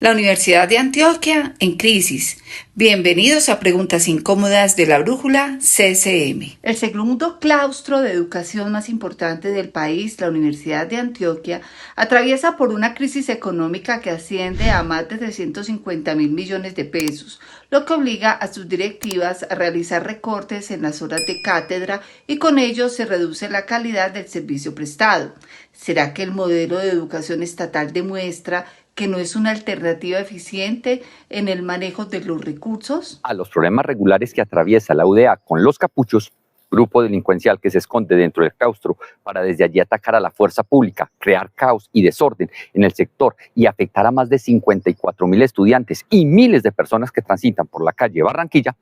La Universidad de Antioquia en crisis. Bienvenidos a Preguntas Incómodas de la Brújula CCM. El segundo claustro de educación más importante del país, la Universidad de Antioquia, atraviesa por una crisis económica que asciende a más de 350.000 millones de pesos, lo que obliga a sus directivas a realizar recortes en las horas de cátedra y con ello se reduce la calidad del servicio prestado. ¿Será que el modelo de educación estatal demuestra que no es una alternativa eficiente en el manejo de los recursos? A los problemas regulares que atraviesa la UdeA con los capuchos, grupo delincuencial que se esconde dentro del claustro para desde allí atacar a la fuerza pública, crear caos y desorden en el sector y afectar a más de 54.000 estudiantes y miles de personas que transitan por la calle Barranquilla,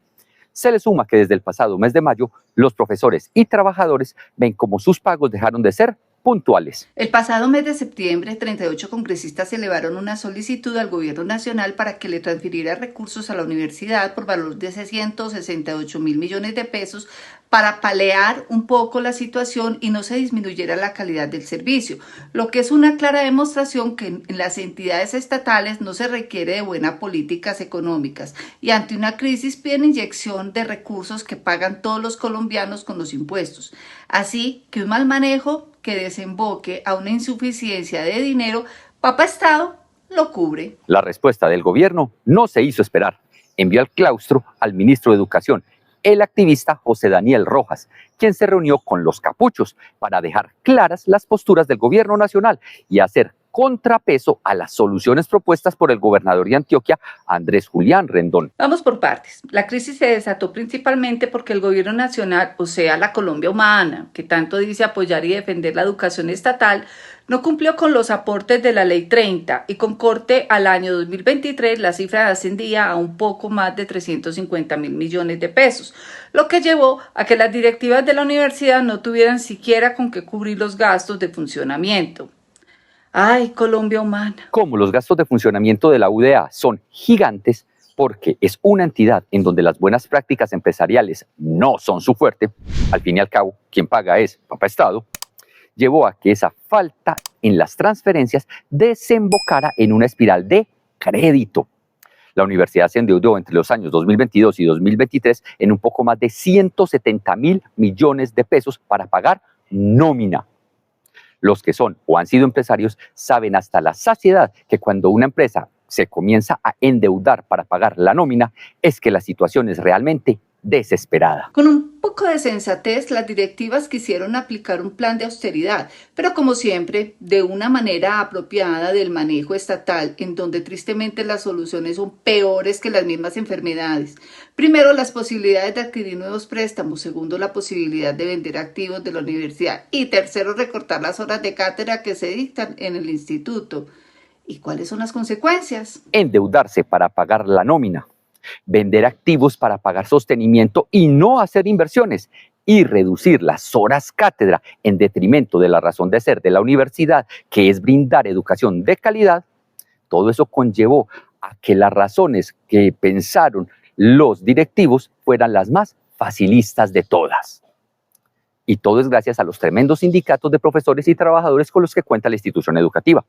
se le suma que desde el pasado mes de mayo los profesores y trabajadores ven como sus pagos dejaron de ser puntuales. El pasado mes de septiembre, 38 congresistas elevaron una solicitud al gobierno nacional para que le transfiriera recursos a la universidad por valor de 668.000 millones de pesos para paliar un poco la situación y no se disminuyera la calidad del servicio, lo que es una clara demostración que en las entidades estatales no se requiere de buenas políticas económicas y ante una crisis piden inyección de recursos que pagan todos los colombianos con los impuestos. Así que un mal manejo que desemboque a una insuficiencia de dinero, Papá Estado lo cubre. La respuesta del gobierno no se hizo esperar. Envió al claustro al ministro de Educación, el activista José Daniel Rojas, quien se reunió con los capuchos para dejar claras las posturas del gobierno nacional y hacer contrapeso a las soluciones propuestas por el gobernador de Antioquia, Andrés Julián Rendón. Vamos por partes. La crisis se desató principalmente porque el gobierno nacional, o sea, la Colombia humana, que tanto dice apoyar y defender la educación estatal, no cumplió con los aportes de la Ley 30 y con corte al año 2023 la cifra ascendía a un poco más de 350.000 millones de pesos, lo que llevó a que las directivas de la universidad no tuvieran siquiera con qué cubrir los gastos de funcionamiento. ¡Ay, Colombia humana! Como los gastos de funcionamiento de la UdeA son gigantes, porque es una entidad en donde las buenas prácticas empresariales no son su fuerte, al fin y al cabo, quien paga es Papá Estado, llevó a que esa falta en las transferencias desembocara en una espiral de crédito. La universidad se endeudó entre los años 2022 y 2023 en un poco más de 170.000 millones de pesos para pagar nómina. Los que son o han sido empresarios saben hasta la saciedad que cuando una empresa se comienza a endeudar para pagar la nómina, es que la situación es realmente desesperada. Con un poco de sensatez, las directivas quisieron aplicar un plan de austeridad, pero como siempre, de una manera apropiada del manejo estatal, en donde tristemente las soluciones son peores que las mismas enfermedades. Primero, las posibilidades de adquirir nuevos préstamos. Segundo, la posibilidad de vender activos de la universidad. Y tercero, recortar las horas de cátedra que se dictan en el instituto. ¿Y cuáles son las consecuencias? Endeudarse para pagar la nómina, vender activos para pagar sostenimiento y no hacer inversiones, y reducir las horas cátedra en detrimento de la razón de ser de la universidad, que es brindar educación de calidad. Todo eso conllevó a que las razones que pensaron los directivos fueran las más facilistas de todas. Y todo es gracias a los tremendos sindicatos de profesores y trabajadores con los que cuenta la institución educativa.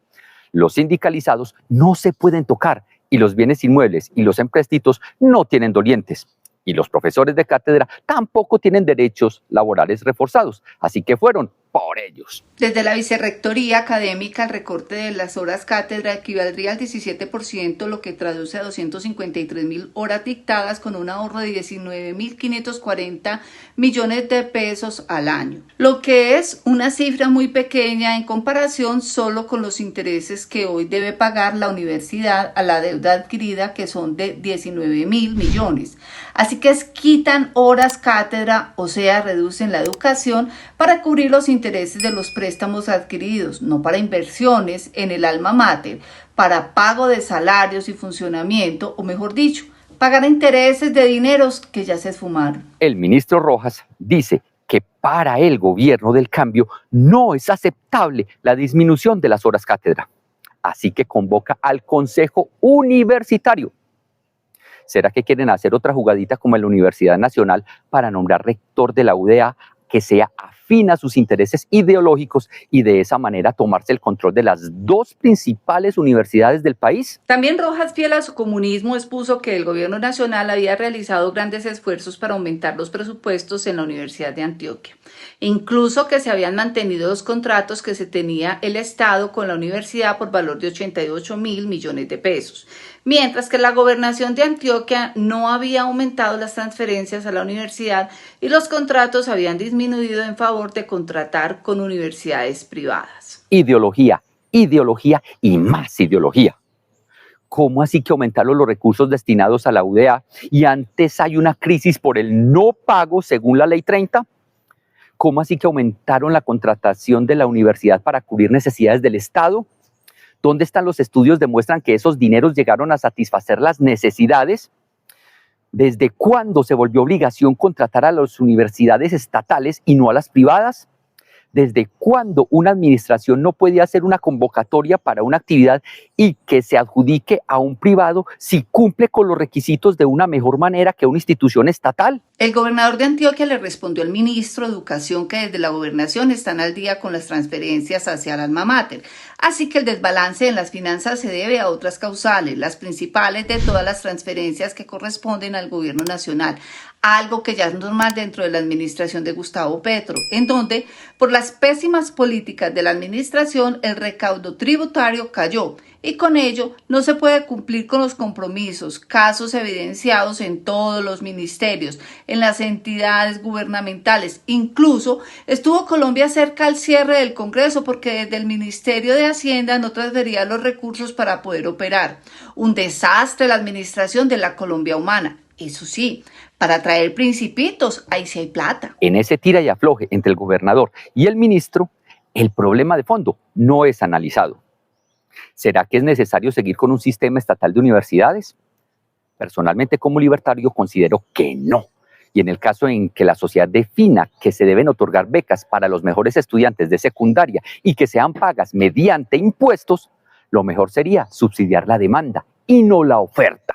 Los sindicalizados no se pueden tocar y los bienes inmuebles y los empréstitos no tienen dolientes. Y los profesores de cátedra tampoco tienen derechos laborales reforzados, así que fueron por ellos. Desde la vicerrectoría académica, el recorte de las horas cátedra equivaldría al 17%, lo que traduce a 253.000 horas dictadas con un ahorro de 19.540 millones de pesos al año, lo que es una cifra muy pequeña en comparación solo con los intereses que hoy debe pagar la universidad a la deuda adquirida, que son de 19.000 millones. Así que quitan horas cátedra, o sea, reducen la educación para cubrir los intereses de los préstamos adquiridos, no para inversiones en el alma mater, para pago de salarios y funcionamiento, o mejor dicho, pagar intereses de dineros que ya se esfumaron. El ministro Rojas dice que para el gobierno del cambio no es aceptable la disminución de las horas cátedra, así que convoca al Consejo Universitario. ¿Será que quieren hacer otra jugadita como en la Universidad Nacional para nombrar rector de la UdeA que sea afín defina sus intereses ideológicos y de esa manera tomarse el control de las dos principales universidades del país. También Rojas, fiel a su comunismo, expuso que el gobierno nacional había realizado grandes esfuerzos para aumentar los presupuestos en la Universidad de Antioquia, incluso que se habían mantenido los contratos que se tenía el Estado con la universidad por valor de 88.000 millones de pesos, mientras que la gobernación de Antioquia no había aumentado las transferencias a la universidad y los contratos habían disminuido en favor de contratar con universidades privadas. Ideología, ideología y más ideología. ¿Cómo así que aumentaron los recursos destinados a la UdeA y antes hay una crisis por el no pago según la Ley 30? ¿Cómo así que aumentaron la contratación de la universidad para cubrir necesidades del Estado? ¿Dónde están los estudios que demuestran que esos dineros llegaron a satisfacer las necesidades? ¿Desde cuándo se volvió obligación contratar a las universidades estatales y no a las privadas? ¿Desde cuándo una administración no puede hacer una convocatoria para una actividad y que se adjudique a un privado si cumple con los requisitos de una mejor manera que una institución estatal? El gobernador de Antioquia le respondió al ministro de Educación que desde la gobernación están al día con las transferencias hacia el alma mater, así que el desbalance en las finanzas se debe a otras causales, las principales de todas las transferencias que corresponden al gobierno nacional, algo que ya es normal dentro de la administración de Gustavo Petro, en donde, por las pésimas políticas de la administración, el recaudo tributario cayó y con ello no se puede cumplir con los compromisos, casos evidenciados en todos los ministerios, en las entidades gubernamentales. Incluso estuvo Colombia cerca al cierre del Congreso porque desde el Ministerio de Hacienda no transfería los recursos para poder operar. Un desastre la administración de la Colombia humana. Eso sí, para traer principitos, ahí sí hay plata. En ese tira y afloje entre el gobernador y el ministro, el problema de fondo no es analizado. ¿Será que es necesario seguir con un sistema estatal de universidades? Personalmente, como libertario, considero que no. Y en el caso en que la sociedad defina que se deben otorgar becas para los mejores estudiantes de secundaria y que sean pagas mediante impuestos, lo mejor sería subsidiar la demanda y no la oferta.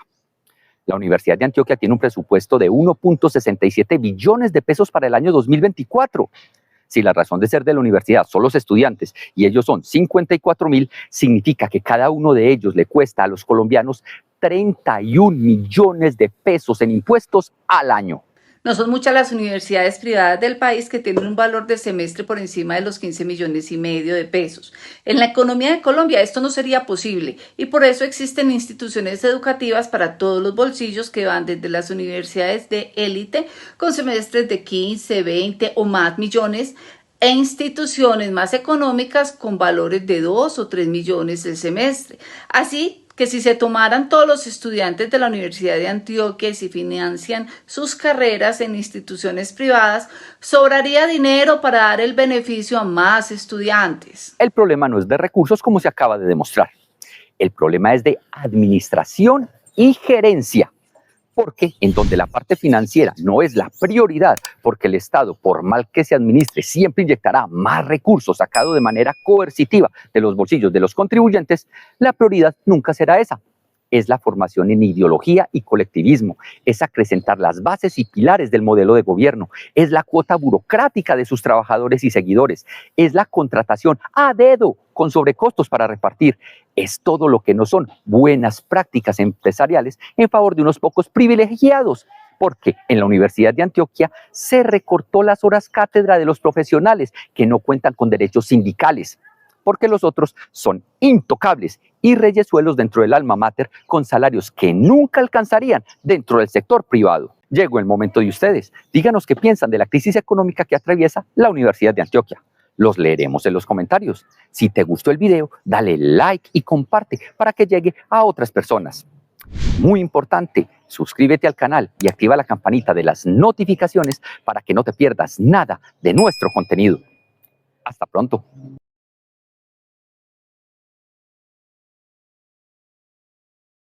La Universidad de Antioquia tiene un presupuesto de 1.67 billones de pesos para el año 2024. Si la razón de ser de la universidad son los estudiantes y ellos son 54.000, significa que cada uno de ellos le cuesta a los colombianos 31 millones de pesos en impuestos al año. No son muchas las universidades privadas del país que tienen un valor de semestre por encima de los 15,5 millones de pesos. En la economía de Colombia esto no sería posible y por eso existen instituciones educativas para todos los bolsillos que van desde las universidades de élite con semestres de 15, 20 o más millones e instituciones más económicas con valores de 2 o 3 millones el semestre. Así que si se tomaran todos los estudiantes de la Universidad de Antioquia y si financian sus carreras en instituciones privadas, sobraría dinero para dar el beneficio a más estudiantes. El problema no es de recursos como se acaba de demostrar. El problema es de administración y gerencia. Porque en donde la parte financiera no es la prioridad, porque el Estado, por mal que se administre, siempre inyectará más recursos sacados de manera coercitiva de los bolsillos de los contribuyentes, la prioridad nunca será esa. Es la formación en ideología y colectivismo, es acrecentar las bases y pilares del modelo de gobierno, es la cuota burocrática de sus trabajadores y seguidores, es la contratación a dedo con sobrecostos para repartir, es todo lo que no son buenas prácticas empresariales en favor de unos pocos privilegiados, porque en la Universidad de Antioquia se recortó las horas cátedra de los profesionales que no cuentan con derechos sindicales, porque los otros son intocables y reyesuelos dentro del alma mater con salarios que nunca alcanzarían dentro del sector privado. Llegó el momento de ustedes. Díganos qué piensan de la crisis económica que atraviesa la Universidad de Antioquia. Los leeremos en los comentarios. Si te gustó el video, dale like y comparte para que llegue a otras personas. Muy importante, suscríbete al canal y activa la campanita de las notificaciones para que no te pierdas nada de nuestro contenido. Hasta pronto.